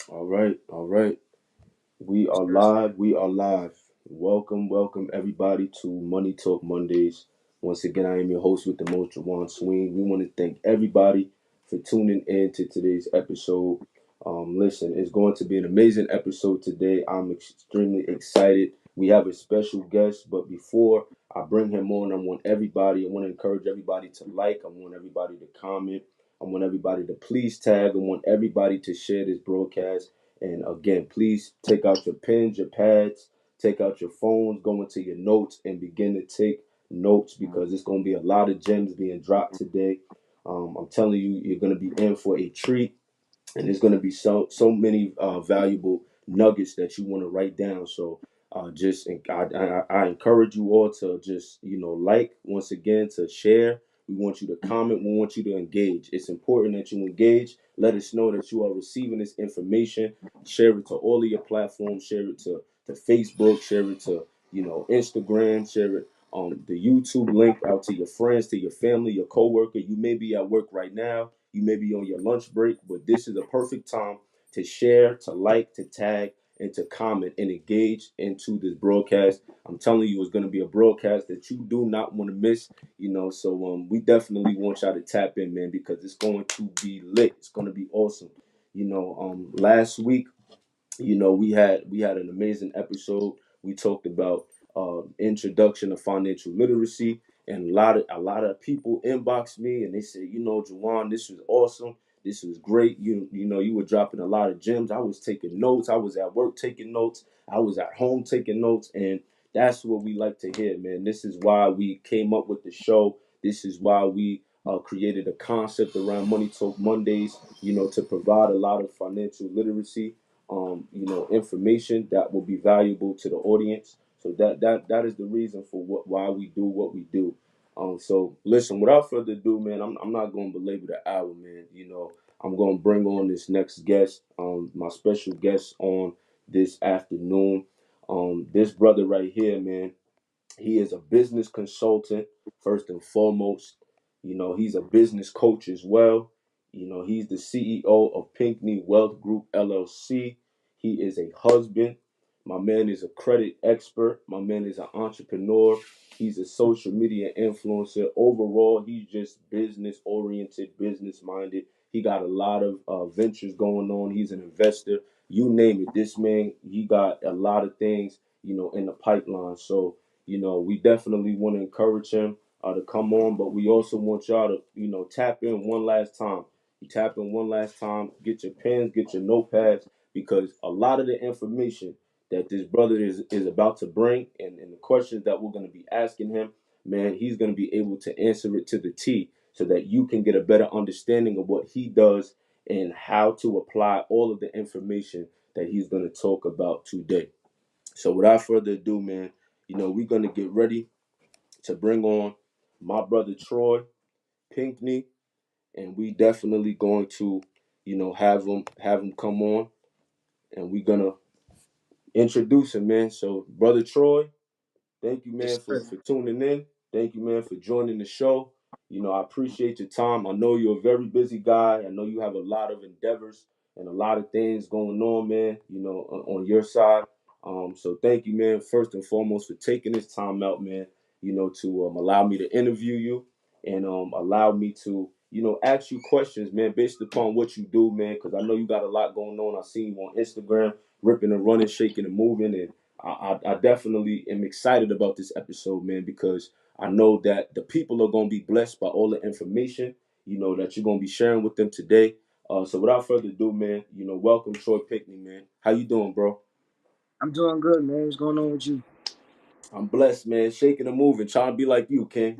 All right, all right. We are live. We are live. Welcome, welcome everybody to Money Talk Mondays. Once again, I am your host with the most, Jawaan Sween. We want to thank everybody for tuning in to today's episode. Listen, it's going to be an amazing episode today. I'm extremely excited. We have a special guest, but before I bring him on, I want to encourage everybody to like. I want everybody to comment. I want everybody to please tag. I want everybody to share this broadcast. And again, please take out your pens, your pads, take out your phones, go into your notes, and begin to take notes because it's going to be a lot of gems being dropped today. I'm telling you, you're going to be in for a treat, and there's going to be so many valuable nuggets that you want to write down. So I encourage you all to just like once again to share. We want you to comment. We want you to engage. It's important that you engage. Let us know that you are receiving this information. Share it to all of your platforms. Share it to Facebook. Share it to Instagram. Share it on the YouTube link out to your friends, to your family, your coworker. You may be at work right now. You may be on your lunch break, but this is a perfect time to share, to like, to tag, and to comment and engage into this broadcast. I'm telling you, it's going to be a broadcast that you do not want to miss. So we definitely want y'all to tap in, man, because it's going to be lit. It's going to be awesome. Last week we had an amazing episode. We talked about introduction of financial literacy, and a lot of people inboxed me and they said, Jawaan, this was awesome. This was great. You were dropping a lot of gems. I was taking notes. I was at work taking notes. I was at home taking notes, and that's what we like to hear, man. This is why we came up with the show. This is why we created a concept around Money Talk Mondays. To provide a lot of financial literacy information that will be valuable to the audience. So that is the reason for why we do what we do. So listen, without further ado, man, I'm not going to belabor the hour, man. I'm going to bring on this next guest, my special guest on this afternoon. This brother right here, man, he is a business consultant, first and foremost. He's a business coach as well. He's the CEO of Pinkney Wealth Group LLC. He is a husband. My man is a credit expert. My man is an entrepreneur. He's a social media influencer. Overall, he's just business oriented, business minded. He got a lot of ventures going on. He's an investor. You name it. This man, he got a lot of things, in the pipeline. So, we definitely want to encourage him to come on, but we also want y'all to, tap in one last time. You tap in one last time, get your pens, get your notepads, because a lot of the information that this brother is about to bring and the questions that we're going to be asking him, man, he's going to be able to answer it to the T so that you can get a better understanding of what he does and how to apply all of the information that he's going to talk about today. So without further ado, man, we're going to get ready to bring on my brother Troy Pinkney, and we definitely going to, have him come on, and we're gonna introduce him, man. So, brother Troy, thank you, man, Yes, for sir. for tuning in. Thank you, man, for joining the show. I appreciate your time. I know you're a very busy guy. I know you have a lot of endeavors and a lot of things going on, man. On your side. So thank you, man, first and foremost for taking this time out, man. To allow me to interview you and allow me to, ask you questions, man, based upon what you do, man. Because I know you got a lot going on. I seen you on Instagram, ripping and running, shaking and moving, and I definitely am excited about this episode, man, because I know that the people are going to be blessed by all the information, that you're going to be sharing with them today. So without further ado, man, welcome Troy Pickney, man. How you doing, bro? I'm doing good, man. What's going on with you? I'm blessed, man. Shaking and moving, trying to be like you, King.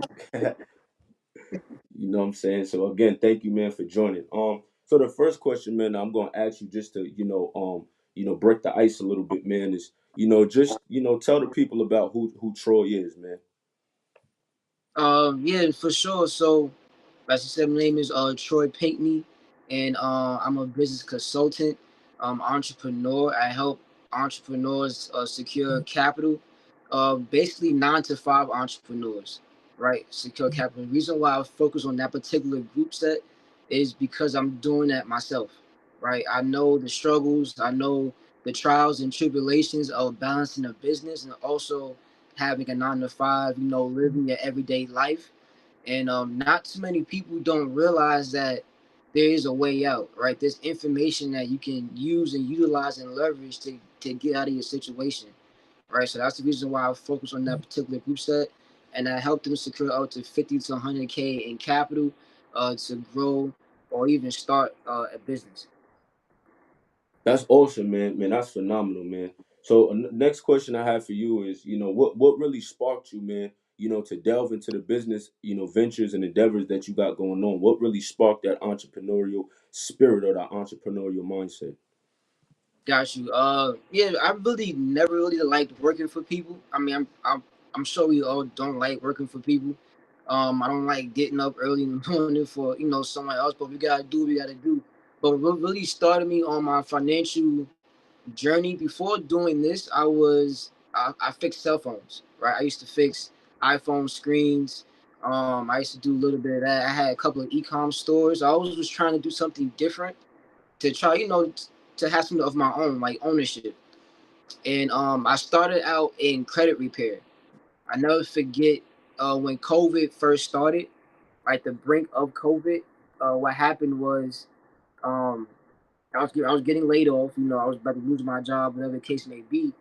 You know what I'm saying? So again, thank you, man, for joining. So the first question, man, I'm gonna ask you just to, break the ice a little bit, man, is, just, tell the people about who Troy is, man. Yeah, for sure. So, as I said, my name is Troy Pinkney. and I'm a business consultant, entrepreneur. I help entrepreneurs secure capital, basically 9 to 5 entrepreneurs, right? Secure capital. The reason why I focus on that particular group set is because I'm doing that myself, right? I know the struggles, I know the trials and tribulations of balancing a business and also having a 9 to 5, living your everyday life. And not too many people don't realize that there is a way out, right? There's information that you can use and utilize and leverage to get out of your situation, right? So that's the reason why I focus on that particular group set, and I help them secure up to 50 to 100K in capital to grow or even start a business. That's awesome, man. Man, that's phenomenal, man. So, next question I have for you is, what really sparked you, man, to delve into the business, ventures and endeavors that you got going on? What really sparked that entrepreneurial spirit or that entrepreneurial mindset? Got you. Yeah, I really never really liked working for people. I mean, I'm sure we all don't like working for people. I don't like getting up early in the morning for someone else, but we gotta do what we gotta do. But what really started me on my financial journey before doing this, I fixed cell phones. Right, I used to fix iPhone screens. I used to do a little bit of that. I had a couple of e-com stores. I always was trying to do something different to try, to have something of my own, like ownership. And I started out in credit repair. I never forget when COVID first started, like the brink of COVID. What happened was um, I was getting laid off. I was about to lose my job, whatever the case may be.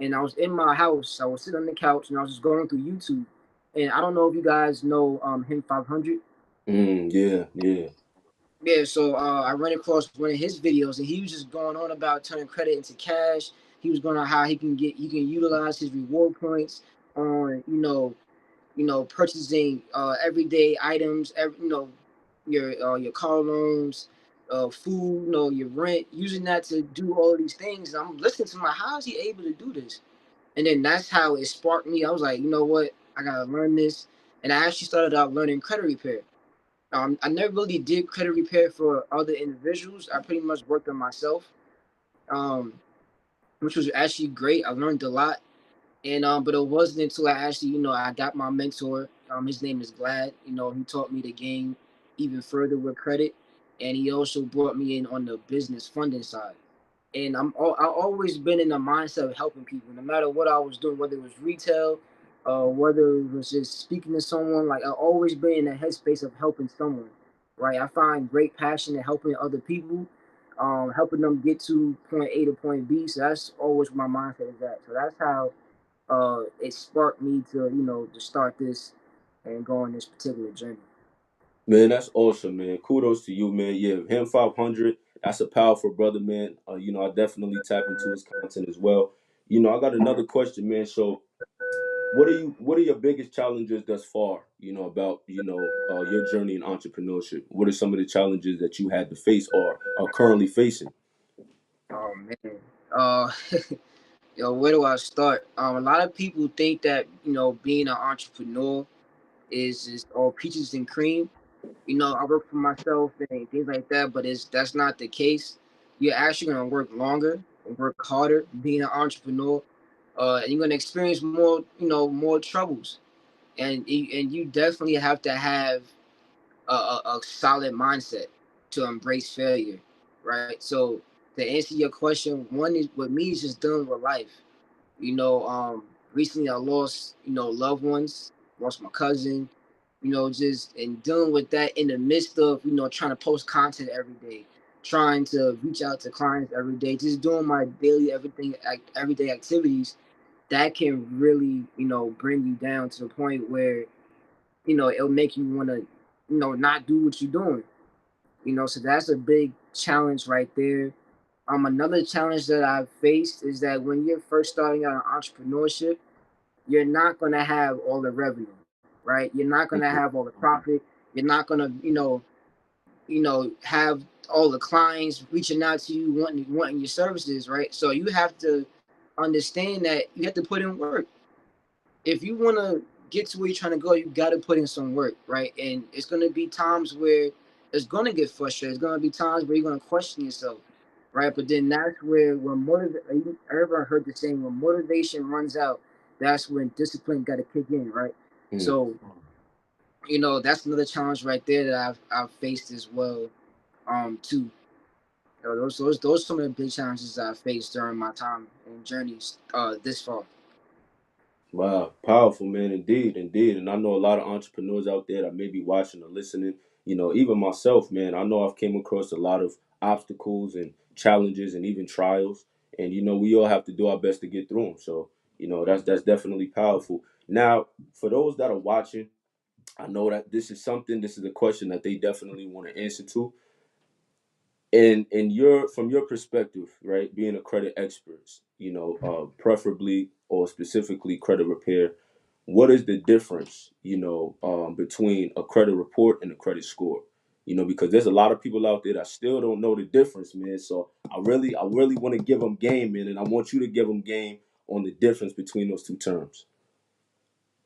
And I was in my house. I was sitting on the couch and I was just going through YouTube. And I don't know if you guys know him 500. Yeah, yeah. Yeah, so I ran across one of his videos, and he was just going on about turning credit into cash. He was going on how he can utilize his reward points on purchasing everyday items, your car loans, food, your rent, using that to do all of these things. And I'm listening to my, how is he able to do this? And then that's how it sparked me. I was like, you know what, I gotta learn this, and I actually started out learning credit repair. I never really did credit repair for other individuals. I pretty much worked on myself, um, which was actually great. I learned a lot, and but it wasn't until I actually, I got my mentor. His name is Glad. He taught me the game even further with credit, and he also brought me in on the business funding side. And I always been in the mindset of helping people, no matter what I was doing, whether it was retail, whether it was just speaking to someone. Like I always been in the headspace of helping someone, right? I find great passion in helping other people, helping them get to point A to point B. So that's always where my mindset is at. So that's how it sparked me to to start this and go on this particular journey. Man, that's awesome, man. Kudos to you, man. Yeah, him 500. That's a powerful brother, man. I definitely tap into his content as well. I got another question, man. So, what are your biggest challenges thus far? About your journey in entrepreneurship. What are some of the challenges that you had to face or are currently facing? Oh man. Uh where do I start? A lot of people think that being an entrepreneur is just all peaches and cream. I work for myself and things like that, but it's that's not the case. You're actually gonna work longer and work harder being an entrepreneur, and you're gonna experience more, more troubles. And you definitely have to have a solid mindset to embrace failure, right? So to answer your question, one is with me is just dealing with life. You know, um, Recently I lost, loved ones, lost my cousin, just and dealing with that in the midst of, trying to post content every day, trying to reach out to clients every day, just doing my daily everyday activities that can really, bring you down to the point where, it'll make you want to, not do what you're doing. So that's a big challenge right there. Another challenge that I've faced is that when you're first starting out in entrepreneurship, you're not gonna have all the revenue, right? You're not gonna have all the profit. You're not gonna, have all the clients reaching out to you wanting your services, right? So you have to understand that you have to put in work. If you wanna get to where you're trying to go, you gotta put in some work, right? And it's gonna be times where it's gonna get frustrated. It's gonna be times where you're gonna question yourself, right? But then that's where when motivation, ever heard the saying, when motivation runs out, that's when discipline got to kick in, right? Mm. So that's another challenge right there that I've faced as well, too. Those are some of the big challenges that I faced during my time and journeys this far. Wow, powerful, man, indeed, indeed. And I know a lot of entrepreneurs out there that may be watching or listening. Even myself, man, I know I've came across a lot of obstacles and challenges and even trials. And we all have to do our best to get through them. So, that's definitely powerful. Now, for those that are watching, I know that this is a question that they definitely want to answer to. And from your perspective, right, being a credit expert, preferably or specifically credit repair, what is the difference, between a credit report and a credit score? Because there's a lot of people out there that still don't know the difference, man. So I really want to give them game, man, and I want you to give them game on the difference between those two terms.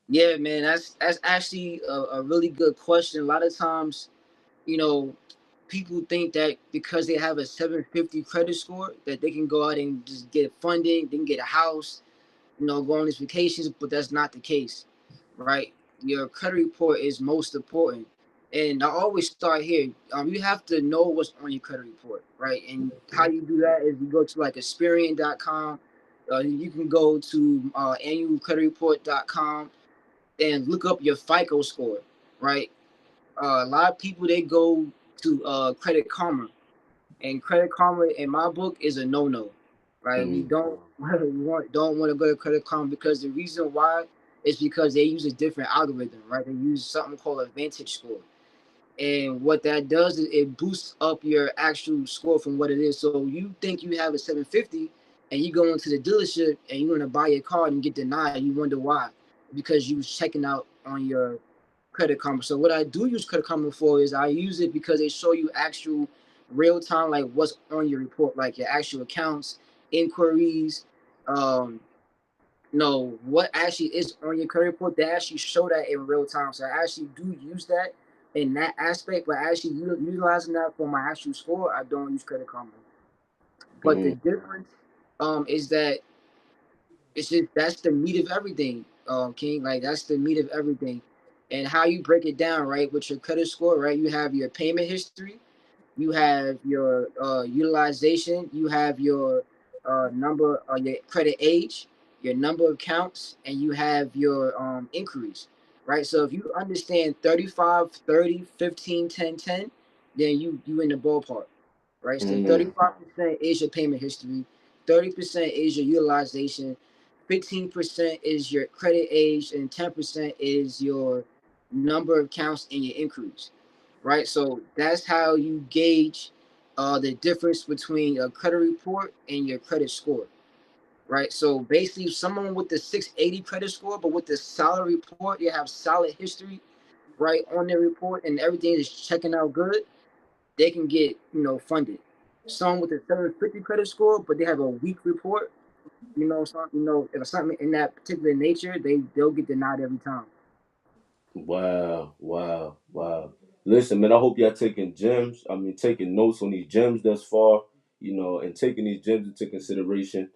Yeah, man, that's actually a really good question. A lot of times, you know, people think that because they have a 750 credit score that they can go out and just get funding, they can get a house, go on these vacations, but that's not the case, right? Your credit report is most important. And I always start here. You have to know what's on your credit report, right? And how you do that is you go to like Experian.com. You can go to annualcreditreport.com and look up your FICO score, right? A lot of people they go to Credit Karma, and Credit Karma in my book is a no-no, right? We Mm, don't want to go to Credit Karma because the reason why is because they use a different algorithm, right? They use something called a Vantage score, and what that does is it boosts up your actual score from what it is. So you think you have a 750, and you go into the dealership and you want to buy your car and get denied. You wonder why, because you was checking out on your Credit Karma. So what I do use Credit Karma for is I use it because they show you actual real time, like what's on your report, like your actual accounts, inquiries, um, what actually is on your credit report. They actually show that in real time. So I actually do use that in that aspect, but actually utilizing that for my actual score, I don't use Credit Karma. But the mm, difference is that it's just that's the meat of everything, King. Like that's the meat of everything. And how you break it down, right? With your credit score, right? You have your payment history, you have your utilization, you have your your credit age, your number of counts, and you have your inquiries, right? So if you understand 35, 30, 15, 10, 10, then you in the ballpark, right? So mm, 35% is your payment history, 30% is your utilization, 15% is your credit age, and 10% is your number of counts and your inquiries, right? So that's how you gauge the difference between a credit report and your credit score, right? So basically, someone with the 680 credit score, but with the solid report, you have solid history, right, on their report, and everything is checking out good, they can get funded. Some with a 750 credit score, but they have a weak report, if something in that particular nature, they'll get denied every time. wow, wow, wow. Listen, man, I hope y'all taking gems. I mean, taking notes on these gems thus far, and taking these gems into consideration.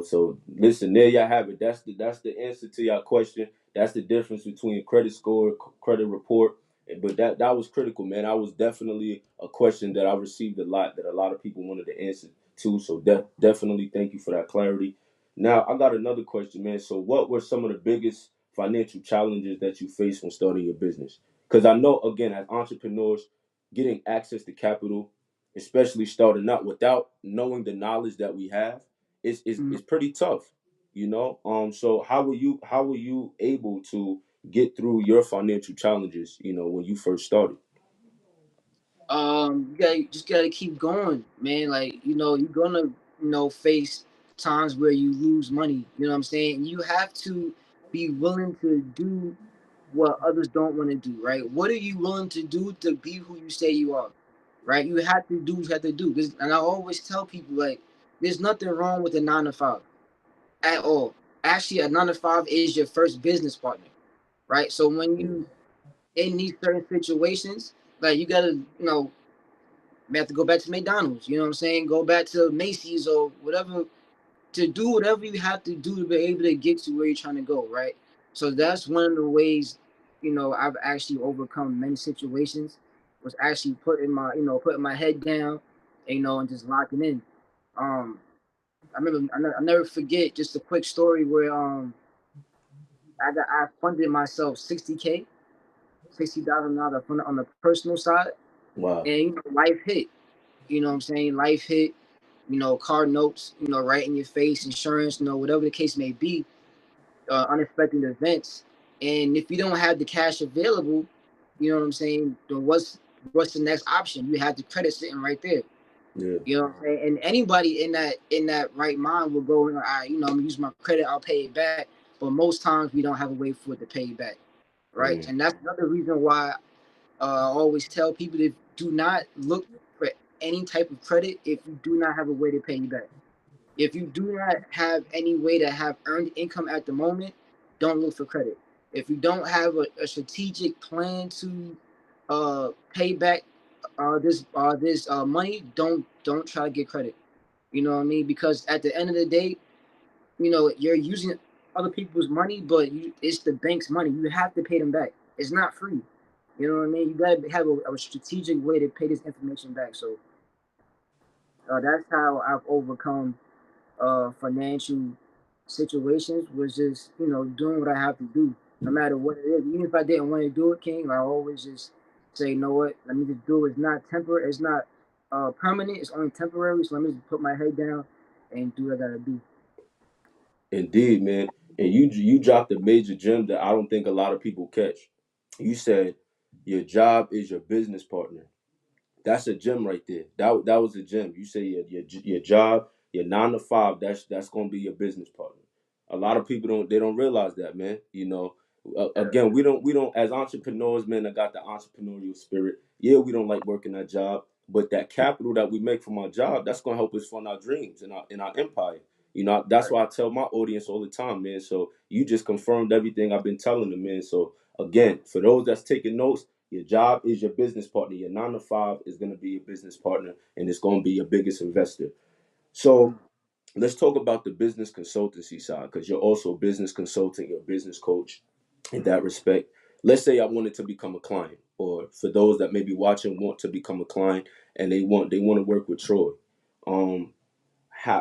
So listen, there y'all have it. That's the answer to your question. That's the difference between a credit score, credit report. But that was critical, man. I was definitely a question that I received a lot that a lot of people wanted to answer to. So definitely thank you for that clarity. Now I got another question, man. So what were some of the biggest financial challenges that you face when starting your business? Because I know, again, as entrepreneurs, getting access to capital, especially starting out without knowing the knowledge that we have, is Mhm. pretty tough. So how were you able to get through your financial challenges, when you first started? You gotta keep going, man. Like, you're gonna, face times where you lose money. You know what I'm saying? You have to be willing to do what others don't want to do, right? What are you willing to do to be who you say you are? Right? You have to do what you have to do. And I always tell people, like, there's nothing wrong with a 9 to 5 at all. Actually, a 9 to 5 is your first business partner, right? So when Mm, you in these certain situations, Like you gotta, may have to go back to McDonald's. You know what I'm saying? Go back to Macy's or whatever to do whatever you have to do to be able to get to where you're trying to go, right? So that's one of the ways, I've actually overcome many situations was actually putting my head down, and just locking in. Um, I remember I never forget just a quick story where I funded myself 60K, $60,000 on the personal side, Wow. and life hit. You know what I'm saying? Life hit. Car notes, right in your face, insurance, whatever the case may be, unexpected events. And if you don't have the cash available, you know what I'm saying, then what's the next option? You have the credit sitting right there. Yeah. You know what I'm saying? And anybody in that right mind will go, I'm gonna use my credit, I'll pay it back. But most times we don't have a way for it to pay it back. Right. Mm. And that's another reason why I always tell people to do not look for any type of credit if you do not have a way to pay you back. If you do not have any way to have earned income at the moment, don't look for credit. If you don't have a strategic plan to pay back this money, don't try to get credit. You know what I mean? Because at the end of the day, you're using other people's money, but it's the bank's money. You have to pay them back. It's not free. You know what I mean? You gotta have a strategic way to pay this information back. So that's how I've overcome financial situations. Was just doing what I have to do, no matter what it is. Even if I didn't want to do it, King, I always just say, you know what? Let me just do it. It's not temporary. It's not permanent. It's only temporary. So let me just put my head down and do what I gotta do. Indeed, man. And you dropped a major gem that I don't think a lot of people catch. You said your job is your business partner. That's a gem right there. That was a gem. You say your job, your 9 to 5. That's gonna be your business partner. A lot of people don't realize that, man. Again, we don't as entrepreneurs, man. I got the entrepreneurial spirit. Yeah, we don't like working our job, but that capital that we make from our job, that's gonna help us fund our dreams and our empire. That's Right. why I tell my audience all the time, man. So you just confirmed everything I've been telling them, man. So again, for those that's taking notes, your job is your business partner. Your 9 to 5 is going to be your business partner, and it's going to be your biggest investor. So Mm-hmm. let's talk about the business consultancy side, because you're also a business consultant, you're a business coach in that respect. Let's say I wanted to become a client, or for those that may be watching want to become a client and they want to work with Troy. Um,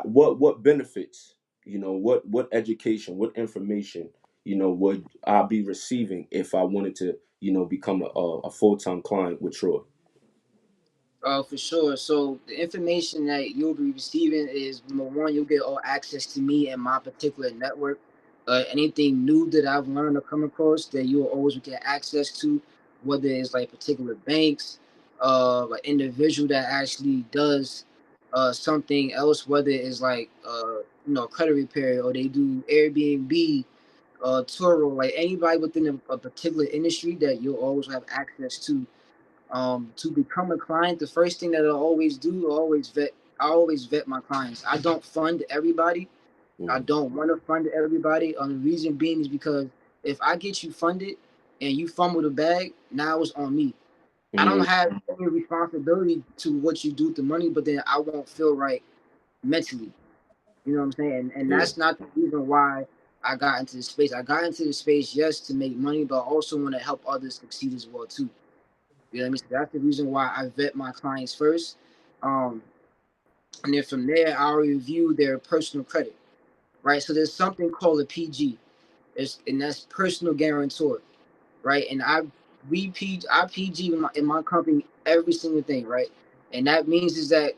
what benefits, what education, what information, would I be receiving if I wanted to, become a full-time client with Troy? For sure. So the information that you'll be receiving is number one, you'll get all access to me and my particular network. Anything new that I've learned or come across that you'll always get access to, whether it's like particular banks, like individual that actually does something else, whether it's like credit repair or they do Airbnb, Turo, like anybody within a particular industry that you'll always have access to become a client. The first thing that I always do, I always vet my clients. I don't fund everybody. I Mm-hmm. don't want to fund everybody. The reason being is because if I get you funded and you fumble the bag, now it's on me. I don't have any responsibility to what you do with the money, but then I won't feel right mentally. You know what I'm saying? And Yeah. that's not the reason why I got into the space. I got into the space, yes, to make money, but I also want to help others succeed as well too. You know what I mean? So that's the reason why I vet my clients first. Um, and then from there, I'll review their personal credit, right? So there's something called a PG, and that's personal guarantor, right? And I PG in my company every single thing, right? And that means is that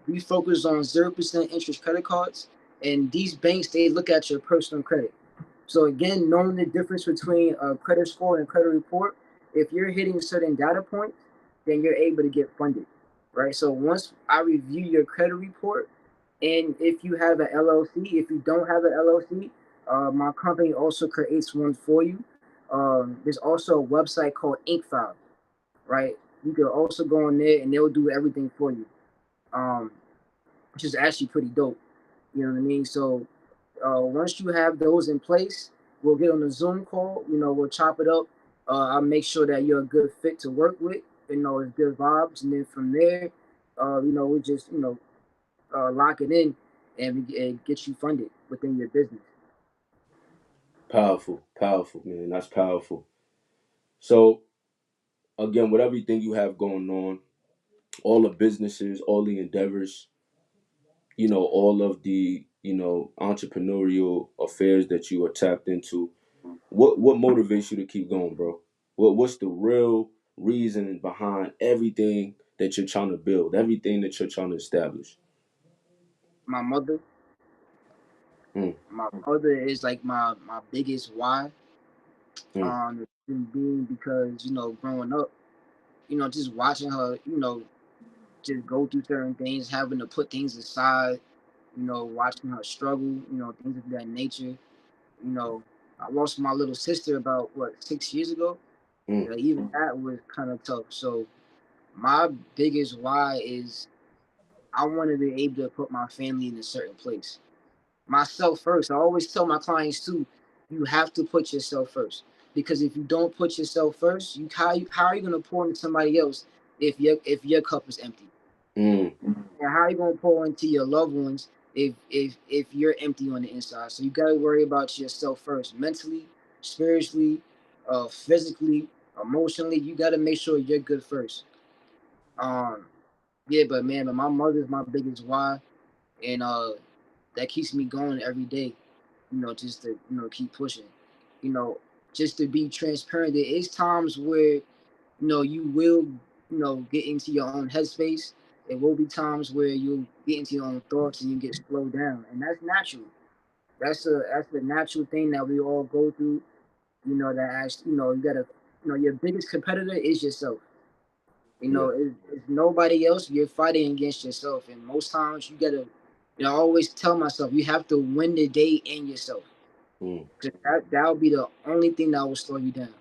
we focus on 0% interest credit cards, and these banks they look at your personal credit. So again, knowing the difference between a credit score and a credit report, if you're hitting certain data points, then you're able to get funded, right? So once I review your credit report, and if you have an LLC, if you don't have an LLC, my company also creates one for you. There's also a website called InkFile, right? You can also go on there and they'll do everything for you, um, which is actually pretty dope. You know what I mean? So once you have those in place, we'll get on a Zoom call. We'll chop it up. I'll make sure that you're a good fit to work with. it's good vibes, and then from there, we just lock it in and get you funded within your business. Powerful, powerful, man. That's powerful. So again, with everything you have going on, all the businesses, all the endeavors, all of the entrepreneurial affairs that you are tapped into, what motivates you to keep going, bro? What's the real reason behind everything that you're trying to build, everything that you're trying to establish? My mother, Mm, my mother is like my biggest why. mm, Being because growing up, just watching her, just go through certain things, having to put things aside, watching her struggle, things of that nature. You know, I lost my little sister about 6 years ago. mm, Even that was kind of tough. So my biggest why is I want to be able to put my family in a certain place. Myself first. I always tell my clients too, you have to put yourself first. Because if you don't put yourself first, how are you gonna pour into somebody else if your cup is empty? mm. And how are you gonna pour into your loved ones if you're empty on the inside? So you gotta worry about yourself first, mentally, spiritually, physically, emotionally. You gotta make sure you're good first. Um, yeah, but man, but my mother's my biggest why, and that keeps me going every day. Just to keep pushing. You know, just to be transparent. There is times where you will get into your own headspace. There will be times where you'll get into your own thoughts and you get slowed down, and that's natural. That's a natural thing that we all go through. That actually, you gotta, your biggest competitor is yourself. Yeah. It's nobody else. You're fighting against yourself, and most times you gotta. I always tell myself you have to win the day in yourself. Mm. 'Cause that'll be the only thing that will slow you down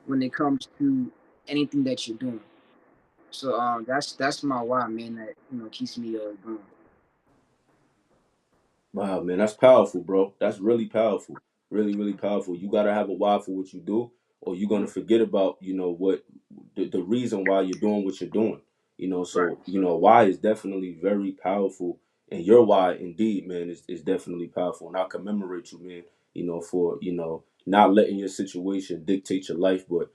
when it comes to anything that you're doing. So that's my why, man. That keeps me going. Wow, man, that's powerful, bro. That's really powerful. Really, really powerful. You gotta have a why for what you do, or you're gonna forget about, what the reason why you're doing what you're doing. Right. So why is definitely very powerful, and your why, indeed, man, is definitely powerful. And I commemorate you, man. For not letting your situation dictate your life, but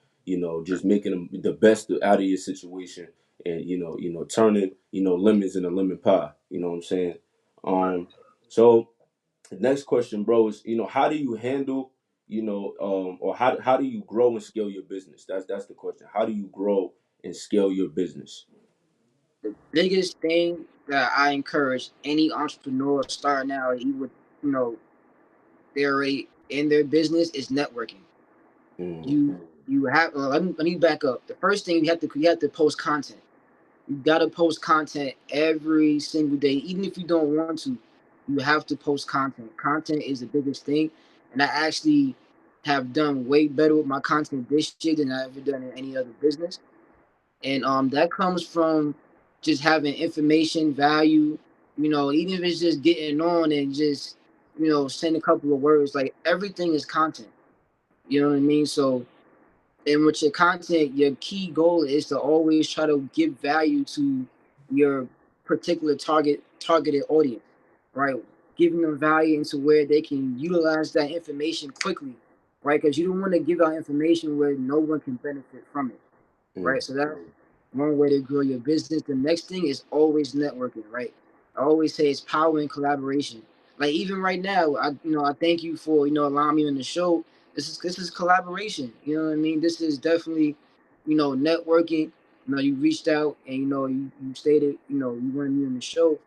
just making the best out of your situation, and turning lemons in a lemon pie. You know what I'm saying? Right. Um, so the next question, bro, is how do you handle or how do you grow and scale your business? That's the question. How do you grow and scale your business? The biggest thing that I encourage any entrepreneur starting out, even with you know they're already in their business, is networking. Mm, You have. Let me back up. The first thing you have to post content. You gotta post content every single day, even if you don't want to. You have to post content. Content is the biggest thing, and I actually have done way better with my content this year than I ever done in any other business. And that comes from just having information value. Even if it's just getting on and just send a couple of words. Like everything is content. You know what I mean? So and with your content, your key goal is to always try to give value to your particular targeted audience, right? Giving them value into where they can utilize that information quickly, right? Because you don't want to give out information where no one can benefit from it, mm, right? So that's one way to grow your business. The next thing is always networking, right? I always say it's power in collaboration. Like even right now, I thank you for allowing me on the show. This is collaboration. You know what I mean? This is definitely networking. You reached out and you stated you wanted me on the show,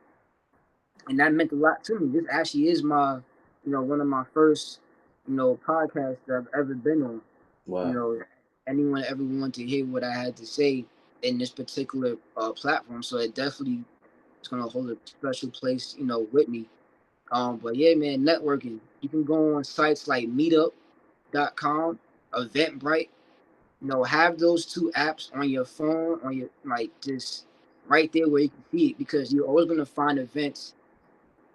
and that meant a lot to me. This actually is my one of my first podcasts that I've ever been on. you wow. know, Anyone ever want to hear what I had to say in this particular platform. So it definitely is gonna hold a special place, with me. But yeah, man, networking. You can go on sites like meetup.com, Eventbrite. Have those two apps on your phone, on your like just right there where you can see it because you're always gonna find events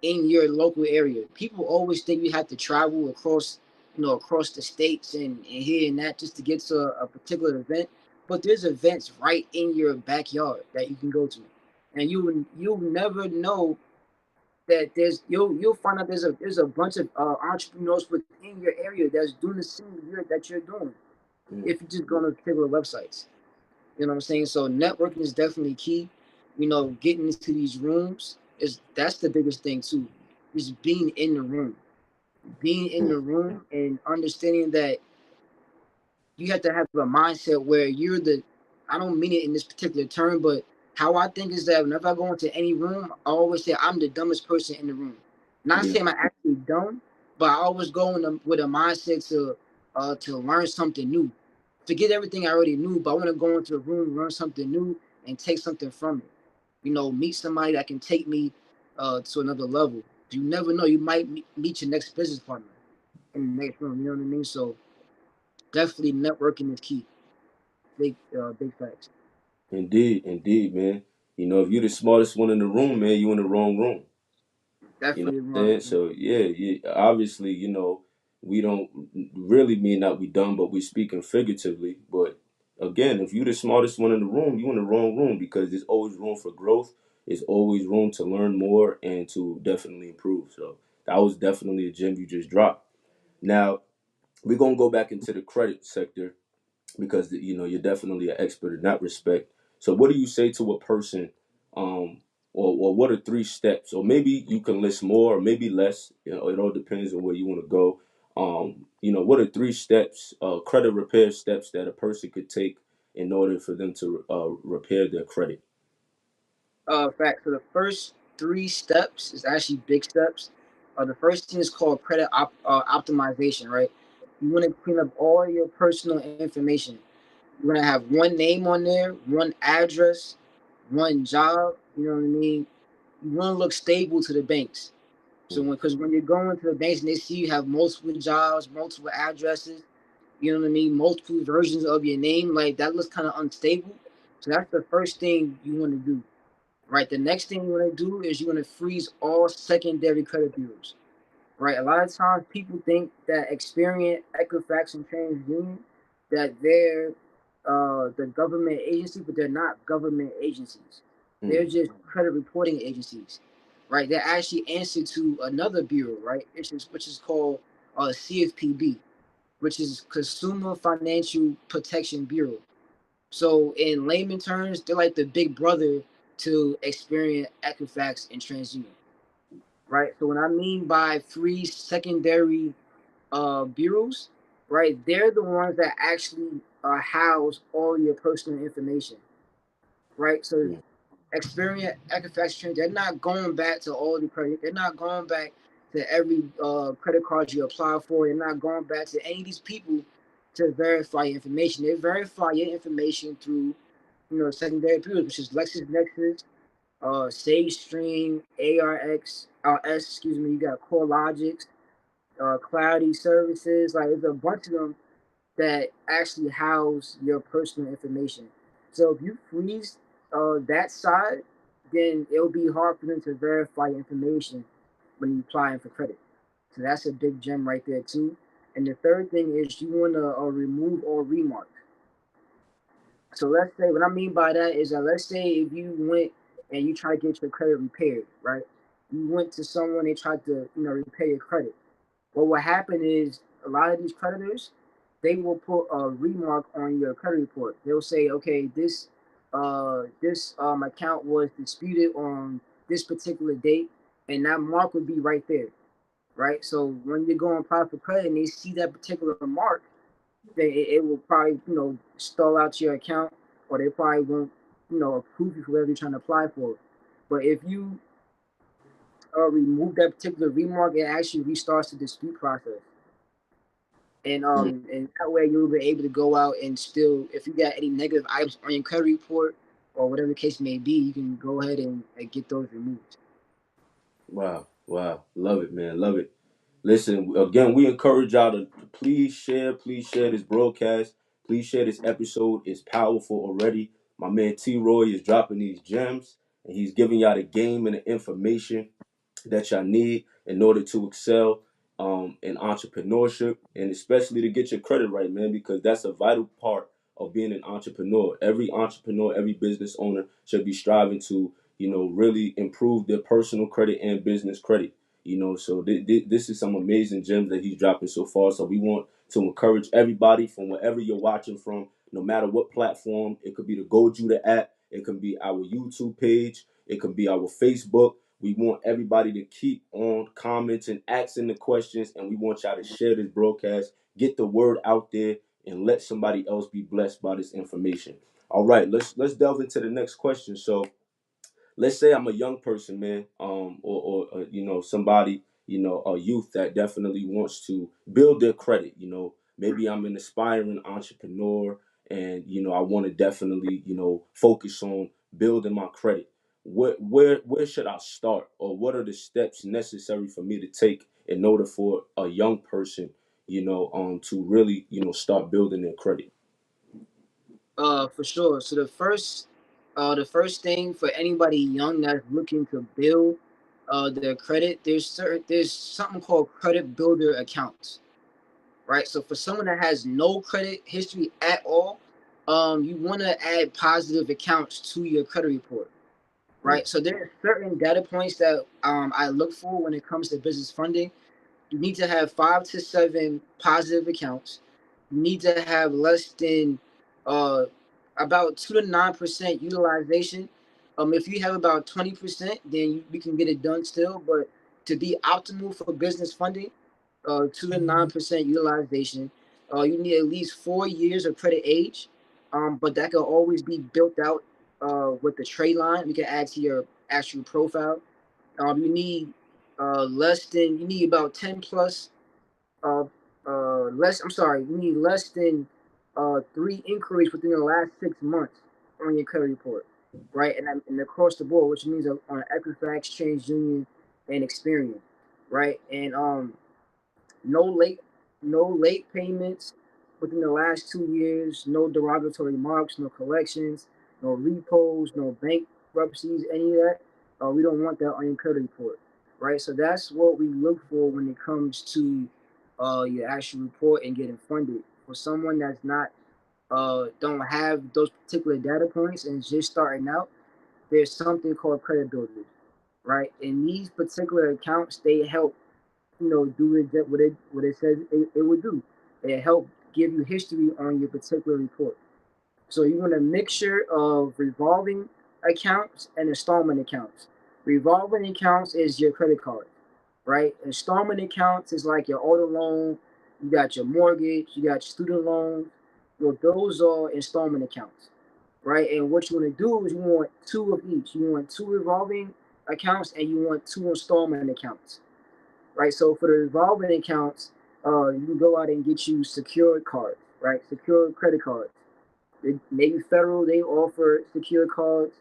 in your local area. People always think you have to travel across the states and here and that just to get to a particular event. but there's events right in your backyard that you can go to, and you'll never know that you'll find out there's a bunch of entrepreneurs within your area that's doing the same year that you're doing Mm. if you just go to particular websites. You know what I'm saying? So networking is definitely key. Getting into these rooms is that's the biggest thing too. Is being in Mm. the room and understanding that you have to have a mindset where you're the I don't mean it in this particular term, but how I think is that whenever I go into any room, I always say I'm the dumbest person in the room. Not Yeah. saying I'm actually dumb, but I always go with a mindset to learn something new. Forget everything I already knew, but I want to go into the room, learn something new, and take something from it. Meet somebody that can take me to another level. You never know. You might meet your next business partner in the next room. You know what I mean? So definitely networking is key. Big facts. Indeed, indeed, man. If you're the smartest one in the room, man, you in the wrong room. You know Definitely what I'm saying? wrong. So yeah, yeah. Obviously, we don't really mean that we dumb, but we speaking figuratively. But again, if you the smartest one in the room, you in the wrong room because there's always room for growth. There's always room to learn more and to definitely improve. So that was definitely a gem you just dropped. Now we're gonna go back into the credit sector because you're definitely an expert in that respect. So, what do you say to a person, or what are three steps, or maybe you can list more, or maybe less. It all depends on where you want to go. What are three steps, credit repair steps that a person could take in order for them to repair their credit? Fact. So the first three steps is actually big steps. The first thing is called optimization, right? You want to clean up all your personal information. You want to have one name on there, one address, one job. You know what I mean? You want to look stable to the banks. So Mm. because when you're going to the banks and they see you have multiple jobs, multiple addresses, you know what I mean, multiple versions of your name, like that looks kind of unstable. So that's the first thing you want to do, right? The next thing you want to do is you want to freeze all secondary credit bureaus, right? A lot of times people think that Experian, Equifax, and TransUnion that they're the government agency, but they're not government agencies. They're Mm. just credit reporting agencies, right? They're actually answer to another bureau, right? Which is called CFPB, which is Consumer Financial Protection Bureau. So in layman terms, they're like the big brother to Experian, Equifax, and TransUnion, right? So what I mean by three secondary bureaus, right? They're the ones that actually house all your personal information, right? So Mm. Experian, Equifax, TransUnion, they're not going back to all the credit. They're not going back to every credit card you apply for. They're not going back to any of these people to verify your information. They verify your information through secondary bureaus, which is LexisNexis, SageStream, ARX, excuse me, you got CoreLogics, Clarity Services. Like, there's a bunch of them that actually house your personal information. So if you freeze that side, then it'll be hard for them to verify your information when you're applying for credit. So that's a big gem right there too. And the third thing is you want to remove all remarks. So let's say what I mean by that is that let's say if you went and you try to get your credit repaired, right? You went to someone, they tried to repair your credit. What will happen is a lot of these creditors, they will put a remark on your credit report. They'll say, okay, this account was disputed on this particular date, and that mark would be right there, right? So when you go and apply for credit and they see that particular mark, it will probably stall out your account, or they probably won't approve you for whatever you're trying to apply for. But if you remove that particular remark, it actually restarts the dispute process, Mm. and that way you'll be able to go out and still, if you got any negative items on your credit report or whatever the case may be, you can go ahead and get those removed. Wow, wow, love it, man, love it. Listen, again, we encourage y'all to please share this broadcast. Please share this episode. It's powerful already. My man T Roy is dropping these gems, and he's giving y'all the game and the information that y'all need in order to excel in entrepreneurship, and especially to get your credit right, man, because that's a vital part of being an entrepreneur. Every entrepreneur, every business owner should be striving to, really improve their personal credit and business credit. So this is some amazing gems that he's dropping so far. So we want to encourage everybody from wherever you're watching from, no matter what platform. It could be the GoJuda app, it can be our YouTube page, it can be our Facebook. We want everybody to keep on commenting, asking the questions, and we want y'all to share this broadcast, get the word out there, and let somebody else be blessed by this information. All right, let's delve into the next question. So let's say I'm a young person, man, or somebody, a youth that definitely wants to build their credit. Maybe I'm an aspiring entrepreneur, and I want to definitely, focus on building my credit. Where should I start, or what are the steps necessary for me to take in order for a young person, to really, start building their credit? For sure. So the first thing for anybody young that's looking to build their credit, there's something called credit builder accounts, right? So for someone that has no credit history at all, you want to add positive accounts to your credit report, Mm, right? So there are certain data points that I look for when it comes to business funding. You need to have 5 to 7 positive accounts. You need to have less than uh, about 2 to 9% utilization. If you have about 20%, then we can get it done still. But to be optimal for business funding, 2 to 9% utilization. You need at least 4 years of credit age, but that can always be built out with the trade line. We can add to your actual profile. You need you need about 10 plus uh less I'm sorry, you need less than 3 inquiries within the last 6 months on your credit report, right? And across the board, which means on Equifax, TransUnion, and Experian, right? And no late no late payments within the last 2 years, no derogatory marks, no collections, no repos, no bankruptcies, any of that. We don't want that on your credit report, right? So that's what we look for when it comes to your actual report and getting funded. For someone that's not don't have those particular data points and is just starting out, there's something called credit builders, right? And these particular accounts, they help do what it says it would do. It help give you history on your particular report. So you want a mixture of revolving accounts and installment accounts. Revolving accounts is your credit card, right? Installment accounts is like your auto loan, you got your mortgage, you got your student loans. Those are installment accounts, right? And what you want to do is you want two of each. You want two revolving accounts and you want two installment accounts, right? So for the revolving accounts, you can go out and get you secured cards, right? Secured credit cards. Maybe Federal, they offer secure cards.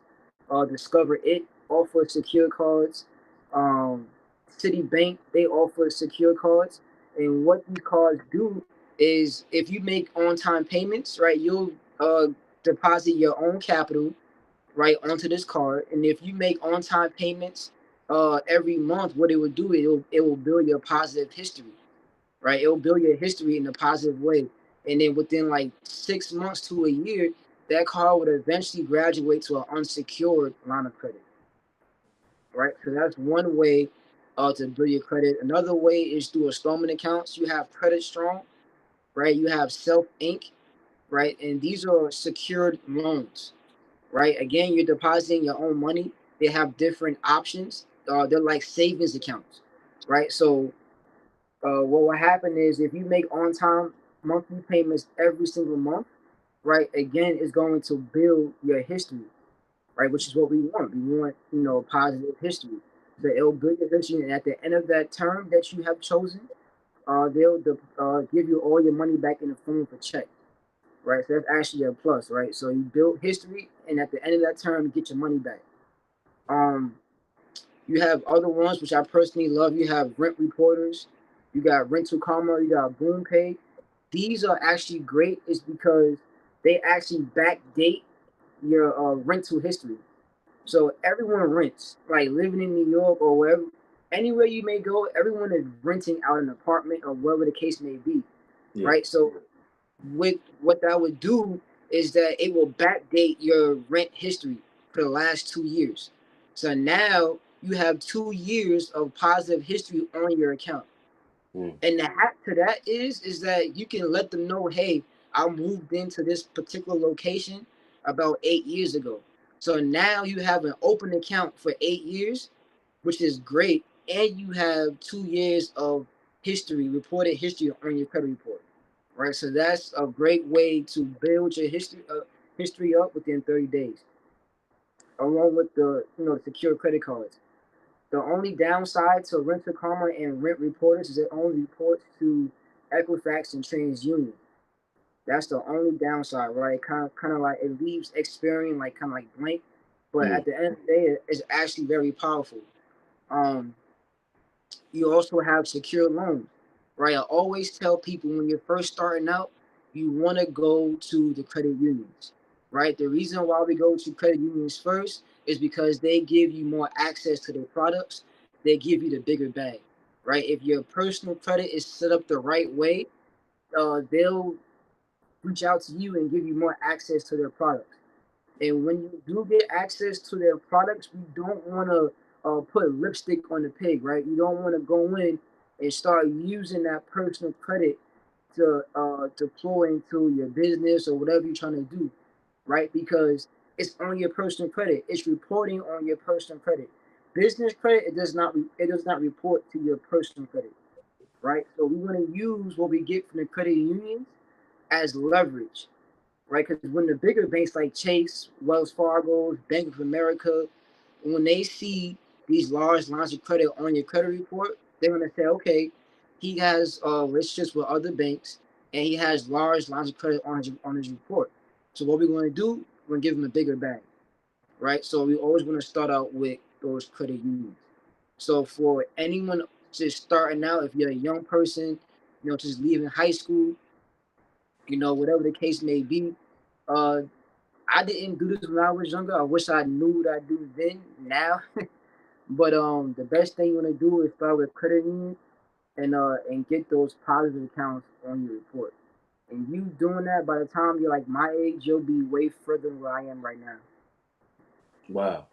Discover It offers secure cards. Um, Citibank, they offer secure cards. And what these cards do is if you make on-time payments, right, you'll deposit your own capital right onto this card. And if you make on-time payments every month, what it will do, it will build your positive history, right? It'll build your history in a positive way. And then within like 6 months to a year, that card would eventually graduate to an unsecured line of credit, right? So that's one way to build your credit. Another way is through installment accounts. You have Credit Strong, right? You have Self Inc., right? And these are secured loans, right? Again, you're depositing your own money. They have different options. They're like savings accounts, right? So what will happen is if you make on time monthly payments every single month, right? Again, it's going to build your history, right? Which is what we want. We want, positive history. So it'll build your history, and at the end of that term that you have chosen, they'll give you all your money back in the form of a check, right? So that's actually a plus, right? So you build history, and at the end of that term, you get your money back. Um, you have other ones which I personally love. You have Rent Reporters, you got Rental Karma, you got Boom Pay. These are actually great, is because they actually backdate your rental history. So everyone rents, like living in New York or wherever, anywhere you may go, everyone is renting out an apartment or whatever the case may be, yeah. right? So with what that would do is that it will backdate your rent history for the last 2 years. So now you have 2 years of positive history on your account. Mm. And the hack to that is that you can let them know, hey, I moved into this particular location about 8 years ago. So now you have an open account for 8 years, which is great, and you have 2 years of history, reported history on your credit report, right? So that's a great way to build your history up within 30 days, along with the secure credit cards. The only downside to Rent a Karma and Rent Reporters is it only reports to Equifax and TransUnion. That's the only downside, right? Kind of like it leaves Experian like kind of like blank, but Mm. at the end of the day, it's actually very powerful. Um, you also have secure loans, right? I always tell people when you're first starting out, you want to go to the credit unions, right? The reason why we go to credit unions first is because they give you more access to their products. They give you the bigger bag, right? If your personal credit is set up the right way, they'll reach out to you and give you more access to their products. And when you do get access to their products, we don't want to put lipstick on the pig, right? You don't want to go in and start using that personal credit to deploy into your business or whatever you're trying to do, right? Because it's on your personal credit. It's reporting on your personal credit. Business credit, it does not report to your personal credit, right? So we want to use what we get from the credit unions as leverage, right? Because when the bigger banks like Chase, Wells Fargo, Bank of America, when they see these large lines of credit on your credit report, they're gonna say, okay, he has relationships with other banks, and he has large lines of credit on his report. So what we're gonna do, we're gonna give him a bigger bag, right? So we always want to start out with those credit unions. So for anyone just starting out, if you're a young person, just leaving high school, whatever the case may be, uh, I didn't do this when I was younger. I wish I knew what I do then, now. But the best thing you want to do is start with credit union and get those positive accounts on your report. And you doing that, by the time you're like my age, you'll be way further than where I am right now. Wow,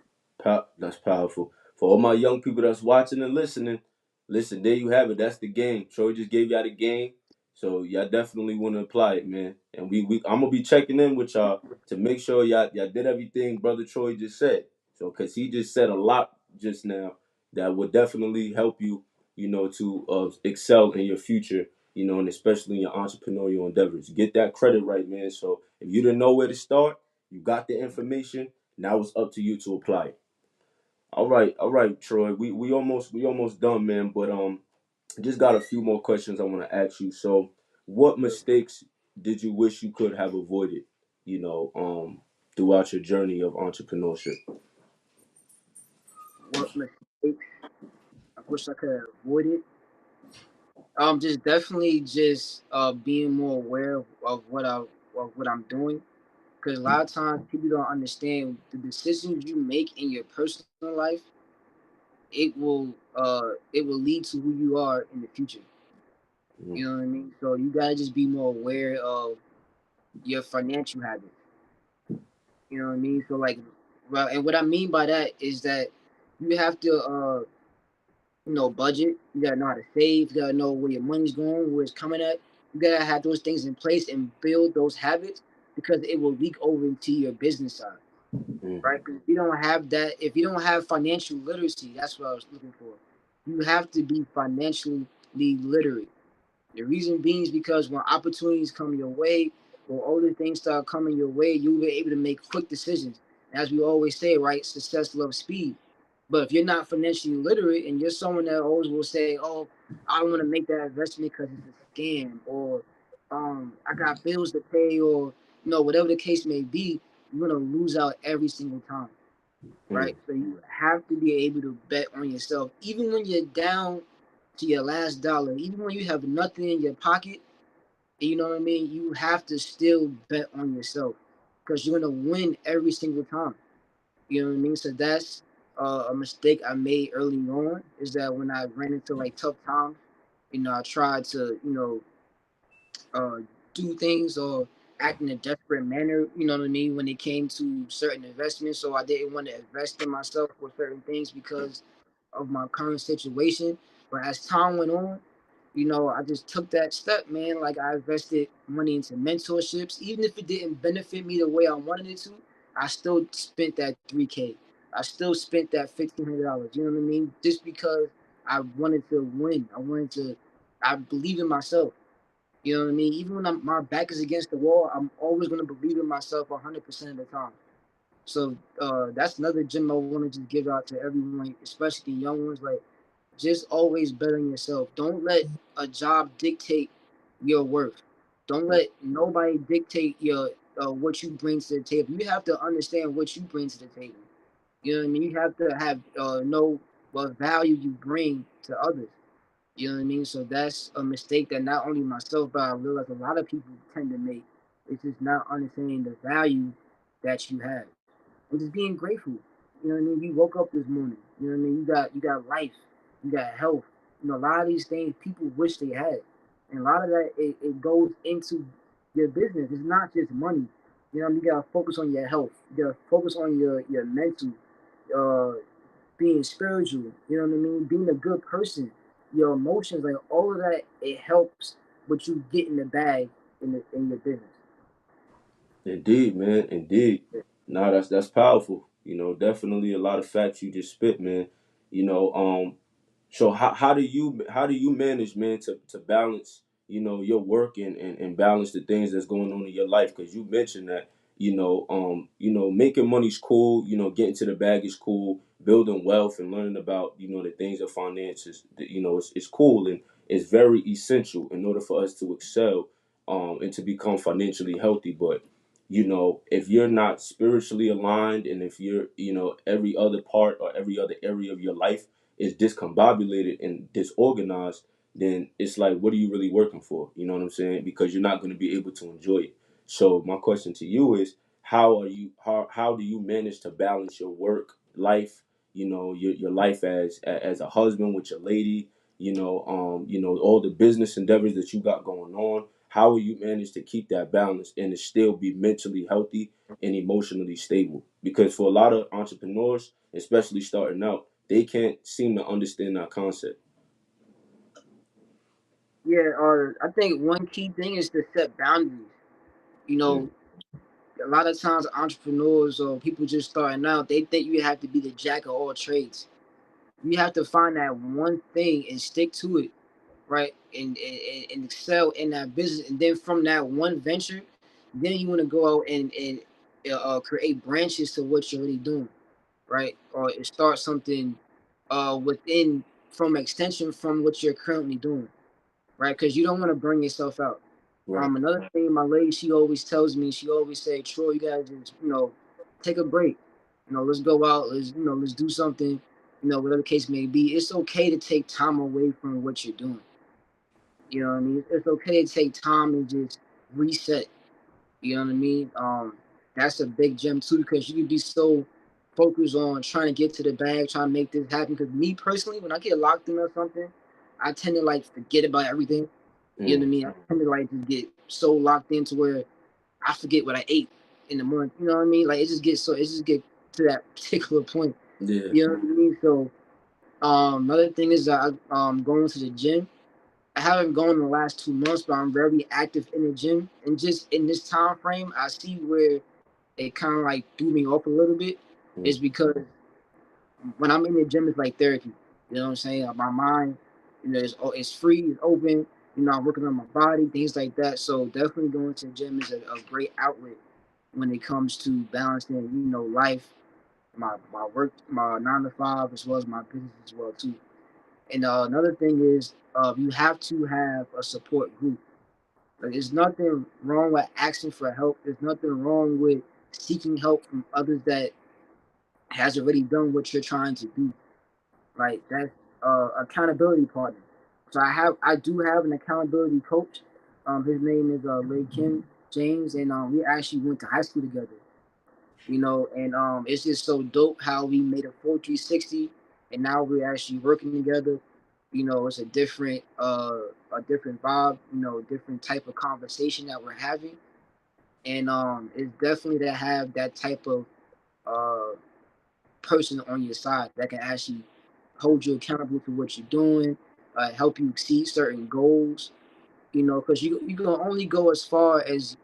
that's powerful. For all my young people that's watching and listening, listen, there you have it. That's the game. Troy just gave y'all the game, so y'all definitely want to apply it, man. And we I'm gonna be checking in with y'all to make sure y'all did everything Brother Troy just said. So, cause he just said a lot just now that would definitely help you, to excel in your future, and especially in your entrepreneurial endeavors. Get that credit right, man. So if you didn't know where to start, you got the information. Now it's up to you to apply it. All right, Troy. We almost done, man. But just got a few more questions I want to ask you. So, what mistakes did you wish you could have avoided? Throughout your journey of entrepreneurship. What mistakes I wish I could have avoided? Just definitely just being more aware of what I'm doing, because a lot of times people don't understand the decisions you make in your personal life. It will lead to who you are in the future. Mm. You know what I mean? So you gotta just be more aware of your financial habits. You know what I mean? So like, well, and what I mean by that is that you have to budget. You gotta know how to save. You gotta know where your money's going, where it's coming at. You gotta have those things in place and build those habits, because it will leak over into your business side, Mm. right? Because if you don't have that, if you don't have financial literacy, that's what I was looking for. You have to be financially literate. The reason being is because when opportunities come your way, or other things start coming your way, you'll be able to make quick decisions. As we always say, right? Success loves speed. But if you're not financially literate and you're someone that always will say, "Oh, I don't want to make that investment because it's a scam," or "I got bills to pay," or whatever the case may be, you're gonna lose out every single time, Mm. right? So you have to be able to bet on yourself, even when you're down to your last dollar, even when you have nothing in your pocket. You know what I mean? You have to still bet on yourself, because you're gonna win every single time. You know what I mean? So that's a mistake I made early on, is that when I ran into like tough times, I tried to uh, do things, or act in a desperate manner, you know what I mean, when it came to certain investments. So I didn't want to invest in myself with certain things because of my current situation. But as time went on, I just took that step, man. Like I invested money into mentorships, even if it didn't benefit me the way I wanted it to. I still spent that 3K. I still spent that $1,500. You know what I mean? Just because I wanted to win. I wanted to. I believe in myself. You know what I mean? Even when my back is against the wall, I'm always gonna believe in myself 100% of the time. So that's another gem I want to just give out to everyone, especially the young ones. Like, just always better yourself. Don't let a job dictate your worth. Don't let nobody dictate your what you bring to the table. You have to understand what you bring to the table. You know what I mean? You have to have know what value you bring to others. You know what I mean? So that's a mistake that not only myself, but I realize a lot of people tend to make. It's just not understanding the value that you have and just being grateful. You know what I mean? You woke up this morning. You know what I mean? You got life, you got health. A lot of these things people wish they had, and a lot of that it goes into your business. It's not just money. You know what I mean? You gotta focus on your health. You gotta focus on your mental, uh, being spiritual. You know what I mean? Being a good person, your emotions, like all of that, it helps what you get in the bag in your business. Indeed, man. Indeed. Nah, that's powerful. Definitely a lot of facts you just spit, man. You know, so how do you manage, man, to balance, your work and balance the things that's going on in your life? Because you mentioned that, making money's cool, getting to the bag is cool, building wealth and learning about, the things of finances, it's cool and it's very essential in order for us to excel, and to become financially healthy. But if you're not spiritually aligned, and if you're, every other part or every other area of your life is discombobulated and disorganized, then it's like, what are you really working for? You know what I'm saying? Because you're not going to be able to enjoy it. So my question to you is, how do you manage to balance your work life, your life as a husband with your lady, all the business endeavors that you got going on? How will you manage to keep that balance and to still be mentally healthy and emotionally stable? Because for a lot of entrepreneurs, especially starting out, they can't seem to understand that concept. Yeah, I think one key thing is to set boundaries. You Mm, know, a lot of times entrepreneurs or people just starting out, they think you have to be the jack of all trades. You have to find that one thing and stick to it, right? And excel in that business. And then from that one venture, then you want to go out and create branches to what you're already doing, right? Or start something within from extension from what you're currently doing, right? Because you don't want to burn yourself out. right. Another thing, my lady, she always tells me, she always say, Troy, you gotta just, take a break. Let's go out, let's do something, whatever the case may be. It's okay to take time away from what you're doing. You know what I mean? It's okay to take time and just reset. You know what I mean? That's a big gem too, because you could be so focused on trying to get to the bag, trying to make this happen. Because me personally, when I get locked in or something, I tend to like forget about everything. You know what Mm, I mean? I tend to like just get so locked into where I forget what I ate in the morning. You know what I mean? Like it just get to that particular point. yeah. You know what I mean? So another thing is that I going to the gym. I haven't gone in the last 2 months, but I'm very active in the gym. And just in this time frame, I see where it kind of like threw me off a little bit. Mm, Is because when I'm in the gym, it's like therapy. You know what I'm saying? My mind, it's free, it's open. I'm working on my body, things like that. So definitely going to the gym is a great outlet when it comes to balancing, life, my work, my 9 to 5, as well as my business as well too. And another thing is, you have to have a support group. Like, there's nothing wrong with asking for help. There's nothing wrong with seeking help from others that has already done what you're trying to do. Like that's accountability partner. So I do have an accountability coach. His name is Ray Kim James, and we actually went to high school together. And it's just so dope how we made a full 360, and now we're actually working together. It's a different vibe. Different type of conversation that we're having. And it's definitely to have that type of uh person on your side that can actually hold you accountable to what you're doing, help you exceed certain goals. You know, because you can only go as far as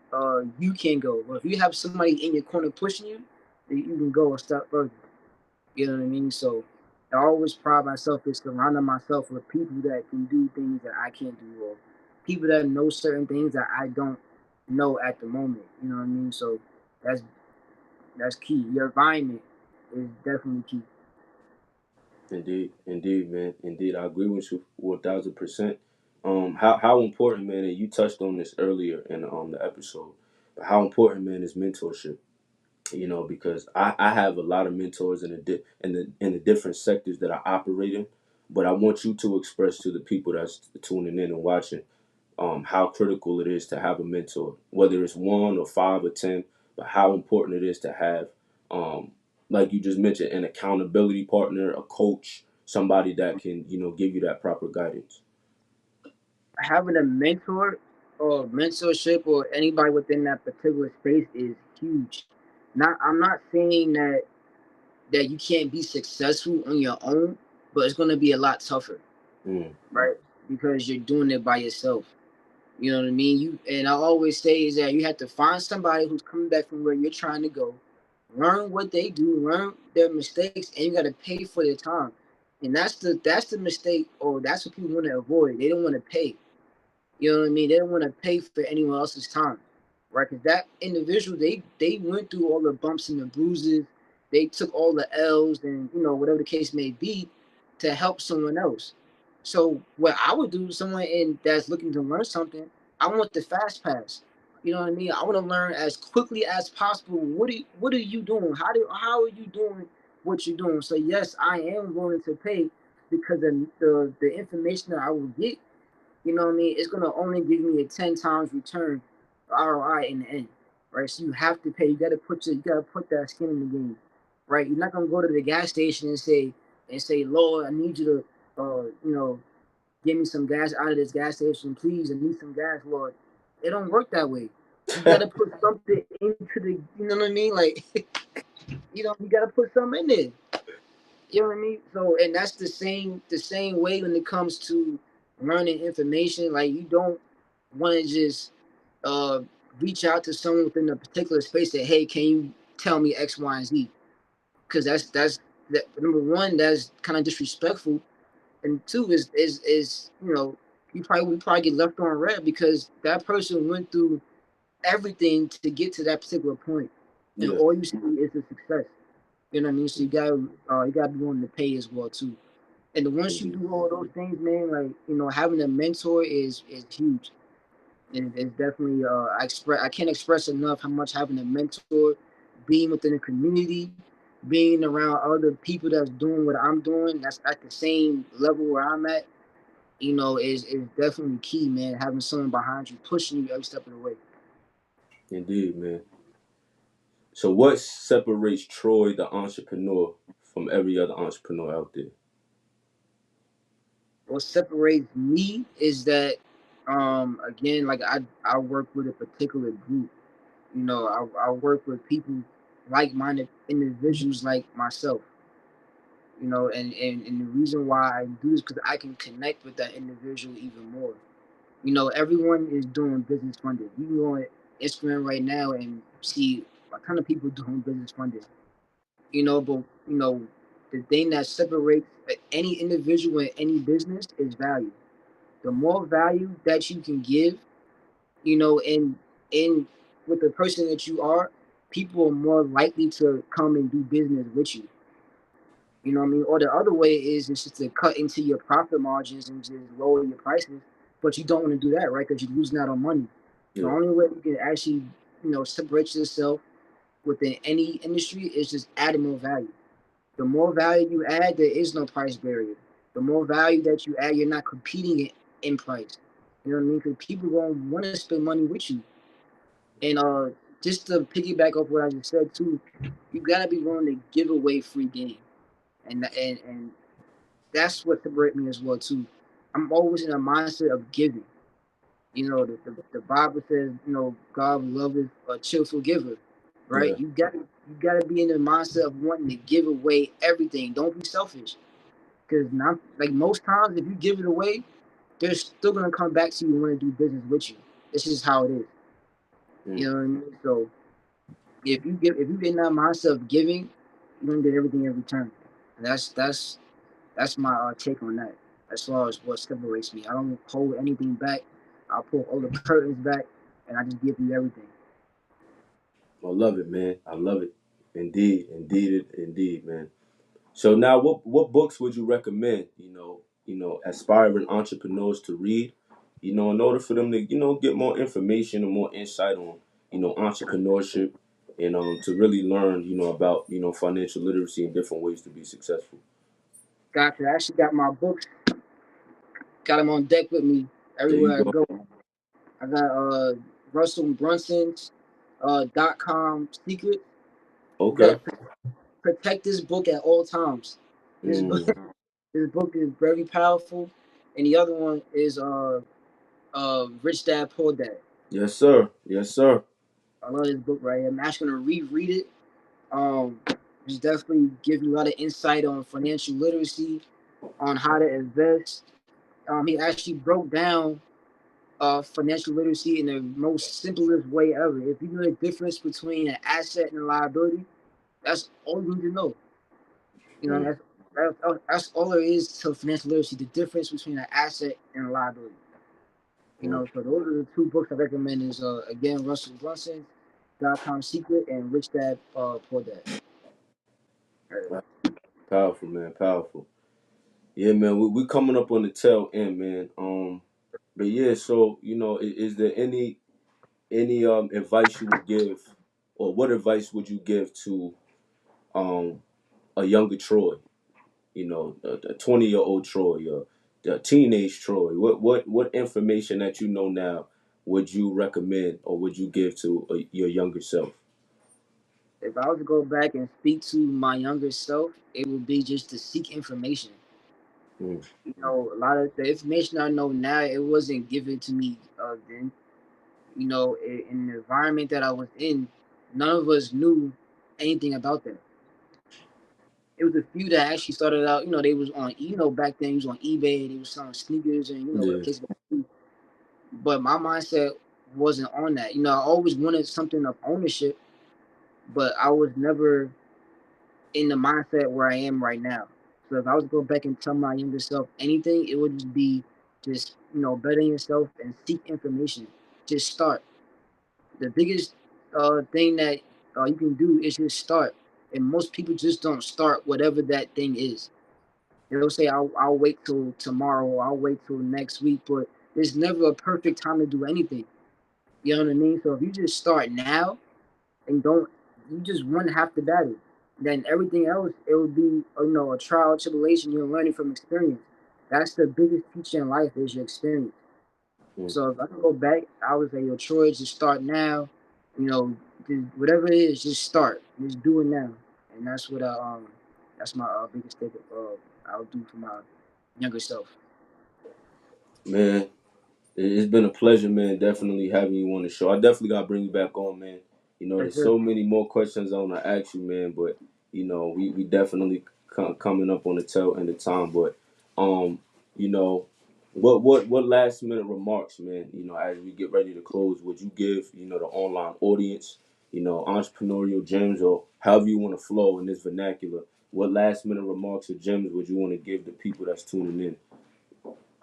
you can go. But if you have somebody in your corner pushing you, then you can go a step further. You know what I mean? So I always pride myself is surrounding myself with people that can do things that I can't do, or people that know certain things that I don't know at the moment. You know what I mean? So that's that's key. Your environment is definitely key. Indeed, indeed, man. Indeed, I agree with you 1000%. How important, man, and you touched on this earlier in the episode, but how important, man, is mentorship. You know, because I have a lot of mentors in the different sectors that I operate in, but I want you to express to the people that's tuning in and watching how critical it is to have a mentor, whether it's one or five or 10, but how important it is to have, um, like you just mentioned, an accountability partner, a coach, somebody that can, give you that proper guidance. Having a mentor or mentorship or anybody within that particular space is huge. Not I'm not saying that you can't be successful on your own, but it's gonna be a lot tougher, Mm, right? Because you're doing it by yourself. You know what I mean? You and I always say is that you have to find somebody who's coming back from where you're trying to go, learn what they do, learn their mistakes, and you got to pay for their time. And that's the mistake, or that's what people want to avoid. They don't want to pay. You know what I mean? They don't want to pay for anyone else's time, right? Because that individual, they went through all the bumps and the bruises, they took all the L's, and whatever the case may be, to help someone else. So what I would do, someone in that's looking to learn something, I want the fast pass. You know what I mean? I want to learn as quickly as possible. What are you doing? How are you doing what you're doing? So yes, I am willing to pay because the information that I will get, what I mean? It's gonna only give me a 10 times return ROI in the end, right? So you have to pay. You gotta put that skin in the game, right? You're not gonna go to the gas station and say, Lord, I need you to, give me some gas out of this gas station, please. I need some gas, Lord. It don't work that way. You gotta put something into the, you know what I mean? Like, you gotta put something in there. You know what I mean? So, and that's the same way when it comes to learning information. Like, you don't want to just uh reach out to someone within a particular space that, hey, can you tell me X, Y, and Z? Because that number one, that's kind of disrespectful, and two is we probably get left on red because that person went through everything to get to that particular point, and yeah, all you see is the success. You know what I mean? So you gotta be willing to pay as well too. And once you indeed, do all those things, man, like having a mentor is huge. And it's definitely I can't express enough how much having a mentor, being within a community, being around other people that's doing what I'm doing, that's at the same level where I'm at, is definitely key, man. Having someone behind you pushing you every step of the way. indeed, man. So, what separates Troy, the entrepreneur, from every other entrepreneur out there? What separates me is that again, like I work with a particular group. I work with people like-minded individuals like myself. And the reason why I do is because I can connect with that individual even more. Everyone is doing business funding. You can go on Instagram right now and see a ton of people doing business funding. But the thing that separates any individual in any business is value. The more value that you can give, in with the person that you are, people are more likely to come and do business with you. You know what I mean? Or the other way is it's just to cut into your profit margins and just lower your prices. But you don't want to do that, right? Because you're losing out on money. The Yeah, only way you can actually, separate yourself within any industry is just adding more value. The more value you add, there is no price barrier. The more value that you add, you're not competing in price. You know what I mean? Because people gonna want to spend money with you. And just to piggyback off what I just said too, you gotta be willing to give away free game, and that's what separates me as well too. I'm always in a mindset of giving. The Bible says, God loveth a cheerful giver, right? Yeah. You gotta be in the mindset of wanting to give away everything. Don't be selfish, because not like most times, if you give it away, they're still gonna come back to you and want to do business with you. This is how it is. Mm. You know what I mean? So if you get in that mindset of giving, you're gonna get everything in return. And that's my take on that. As far as what separates me, I don't hold anything back. I pull all the curtains back, and I just give you everything. I love it, man. I love it. Indeed, indeed, indeed, man. So now, what books would you recommend? Aspiring entrepreneurs to read. In order for them to get more information and more insight on entrepreneurship and to really learn about financial literacy and different ways to be successful. Gotcha. I actually got my books, got them on deck with me There you everywhere I go. go. I got Russell Brunson's .com secret. You Okay. gotta protect this book at all times. This book, Mm. this book is very powerful, and the other one is Rich Dad Poor Dad. Yes, sir. Yes, sir. I love this book right here. I'm actually gonna reread it. Um, just definitely give you a lot of insight on financial literacy, on how to invest. He actually broke down financial literacy in the most simplest way ever. If you know the difference between an asset and a liability, that's all you need to know. You know, Mm. that's all there is to financial literacy. The difference between an asset and a liability. Mm. So those are the two books I recommend. Is again Russell Brunson, .com Secret, and Rich Dad Poor Dad. Powerful, man. Powerful. Yeah, man. We coming up on the tail end, man. But yeah. So is there any advice you would give, or what advice would you give to um a younger Troy? The 20-year-old Troy, or the teenage Troy. What information that you know now would you recommend or would you give to your younger self? If I was to go back and speak to my younger self, it would be just to seek information. Mm. A lot of the information I know now, it wasn't given to me then. In the environment that I was in, none of us knew anything about that. It was a few that actually started out. They was on. Back then, he was on eBay. They was selling sneakers and the Yeah. case. But my mindset wasn't on that. I always wanted something of ownership, but I was never in the mindset where I am right now. So if I was to go back and tell my younger self anything, it would just be just better yourself and seek information. Just start. The biggest thing that you can do is just start. And most people just don't start whatever that thing is. They'll say I'll wait till tomorrow, or I'll wait till next week, but there's never a perfect time to do anything. You know what I mean? So if you just start now and don't, you just win half the battle. Then everything else, it would be a trial, tribulation. You're learning from experience. That's the biggest teacher in life is your experience. Mm. So if I can go back, I would say, yo, Troy, just start now. You know, just whatever it is, just start. Just do it now. And that's my biggest thing. I'll do for my younger self. Man, it's been a pleasure, man. Definitely having you on the show. I definitely gotta bring you back on, man. Yes, There's sir. so many more questions I want to ask you, man. But we definitely coming up on the tail end of time. But um, you know, what last minute remarks, man? As we get ready to close, would you give the online audience, entrepreneurial gems, or however you want to flow in this vernacular? What last minute remarks or gems would you want to give the people that's tuning in?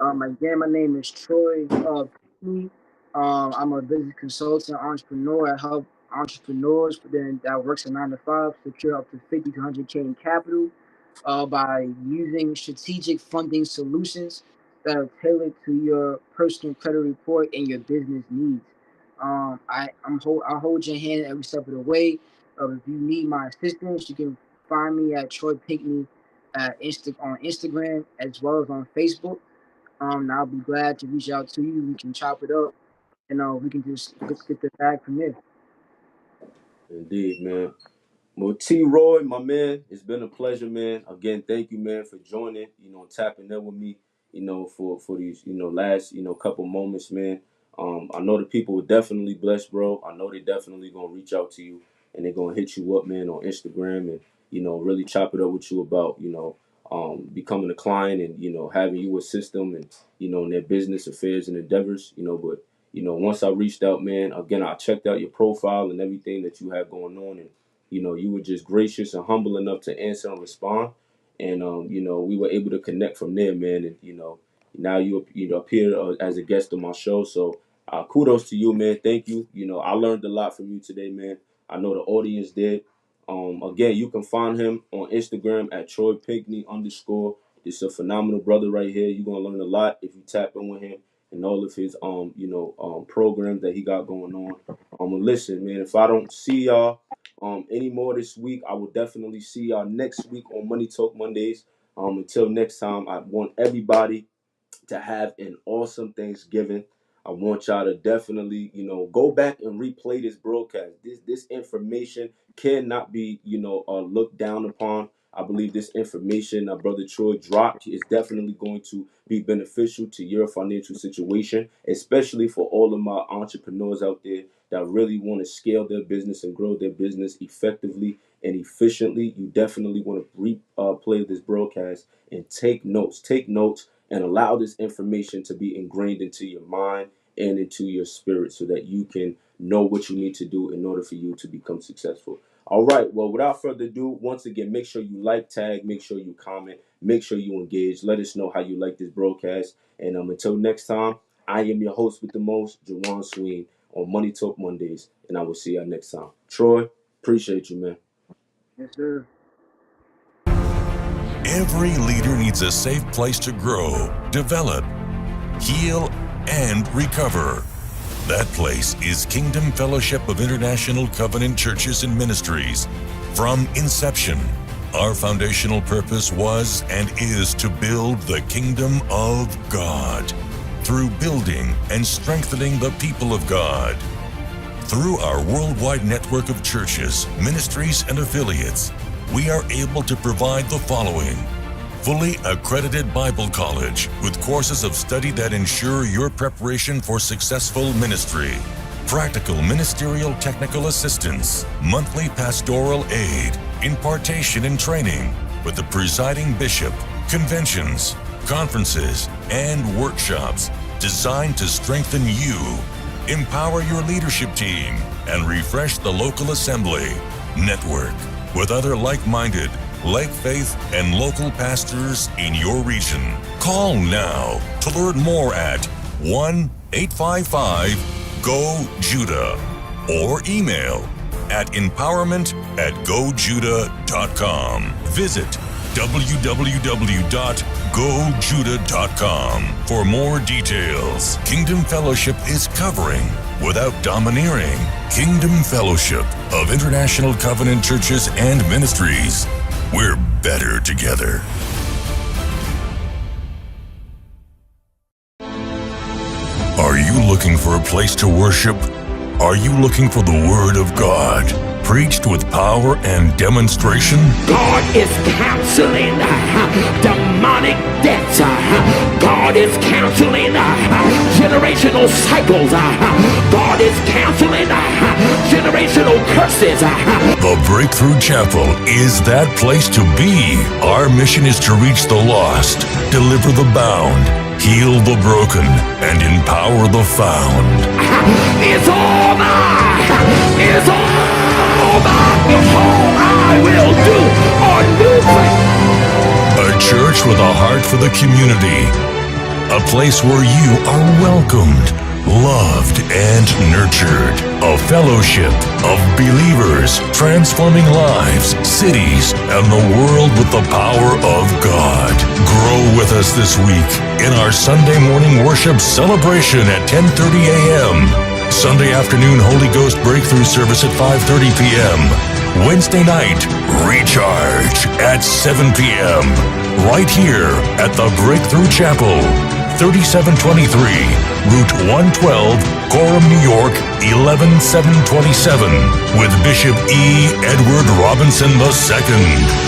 Again, my name is Troy Pinkney. I'm a business consultant, entrepreneur. I help entrepreneurs that works a 9 to 5 secure up to 50 to 100K in capital by using strategic funding solutions that are tailored to your personal credit report and your business needs. I'll hold your hand every step of the way. If you need my assistance, you can find me at Troy Pinkney on Instagram as well as on Facebook. And I'll be glad to reach out to you. We can chop it up, and we can just get the bag from there. Indeed, man. Well, T. Roy, my man, it's been a pleasure, man. Again, thank you, man, for joining. Tapping in with me. For these last couple moments, man. I know the people were definitely blessed, bro. I know they definitely gonna reach out to you and they're gonna hit you up, man, on Instagram and really chop it up with you about becoming a client and having you assist them and in their business affairs and endeavors. But once I reached out, man, again I checked out your profile and everything that you have going on, and you were just gracious and humble enough to answer and respond, and we were able to connect from there, man, and now you appear as a guest on my show, so kudos to you, man. Thank you. I learned a lot from you today, man. I know the audience did. Again, you can find him on Instagram at Troy Pinkney _ This is a phenomenal brother right here. You're gonna learn a lot if you tap in with him and all of his programs that he got going on. And listen, man, if I don't see y'all anymore this week, I will definitely see y'all next week on Money Talk Mondays. Until next time, I want everybody to have an awesome Thanksgiving. I want y'all to definitely, go back and replay this broadcast. This information cannot be, looked down upon. I believe this information that Brother Troy dropped is definitely going to be beneficial to your financial situation, especially for all of my entrepreneurs out there that really want to scale their business and grow their business effectively and efficiently. You definitely want to replay this broadcast and take notes. Take notes and allow this information to be ingrained into your mind and into your spirit so that you can know what you need to do in order for you to become successful. All right. Well, without further ado, once again, make sure you like, tag, make sure you comment, make sure you engage. Let us know how you like this broadcast. And until next time, I am your host with the most, Jawaan Sween, on Money Talk Mondays. And I will see y'all next time. Troy, appreciate you, man. Yes, sir. Every leader needs a safe place to grow, develop, heal, and recover. That place is Kingdom Fellowship of International Covenant Churches and Ministries. From inception, our foundational purpose was and is to build the kingdom of God through building and strengthening the people of God. Through our worldwide network of churches, ministries, and affiliates, we are able to provide the following: fully accredited Bible college with courses of study that ensure your preparation for successful ministry, practical ministerial technical assistance, monthly pastoral aid, impartation and training with the presiding bishop, conventions, conferences, and workshops designed to strengthen you, empower your leadership team, and refresh the local assembly. Network with other like-minded, like-faith, and local pastors in your region. Call now to learn more at 1-855-GO-JUDAH or email at empowerment@gojudah.com. Visit www.gojudah.com for more details. Kingdom Fellowship is covering without domineering. Kingdom Fellowship of International Covenant Churches and Ministries. We're better together. Are you looking for a place to worship? Are you looking for the Word of God, preached with power and demonstration? God is counseling demonic debts. God is counseling generational cycles. God is counseling generational curses. The Breakthrough Chapel is that place to be. Our mission is to reach the lost, deliver the bound, heal the broken, and empower the found. It's over! It's over! Behold, I will do a new thing! A church with a heart for the community. A place where you are welcomed, loved, and nurtured. A fellowship of believers transforming lives, cities, and the world with the power of God. Grow with us this week in our Sunday morning worship celebration at 10:30 a.m. Sunday afternoon Holy Ghost Breakthrough service at 5:30 p.m. Wednesday night, Recharge at 7 p.m. Right here at the Breakthrough Chapel, 3723 Route 112, Gorham, New York, 11727, with Bishop E. Edward Robinson II.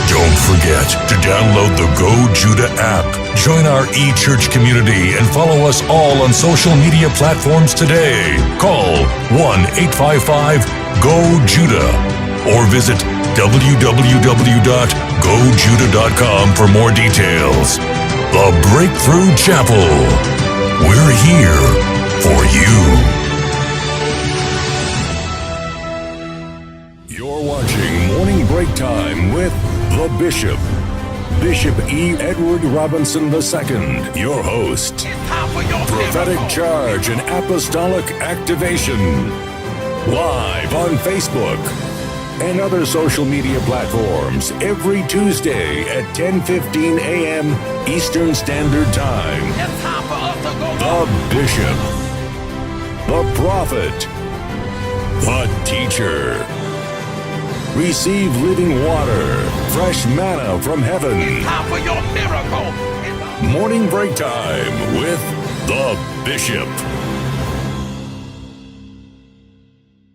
Don't forget to download the Go Judah app. Join our e-church community and follow us all on social media platforms today. Call 1-855-GO-JUDAH or visit www.gojudah.com for more details. The Breakthrough Chapel. We're here for you. You're watching Morning Break Time with the Bishop. Bishop E. Edward Robinson II, your host. Prophetic charge and apostolic activation. Live on Facebook and other social media platforms every Tuesday at 10:15 a.m. Eastern Standard Time. The Bishop, the Prophet, the Teacher. Receive living water, fresh manna from heaven. It's time for your miracle. Morning Break Time with the Bishop.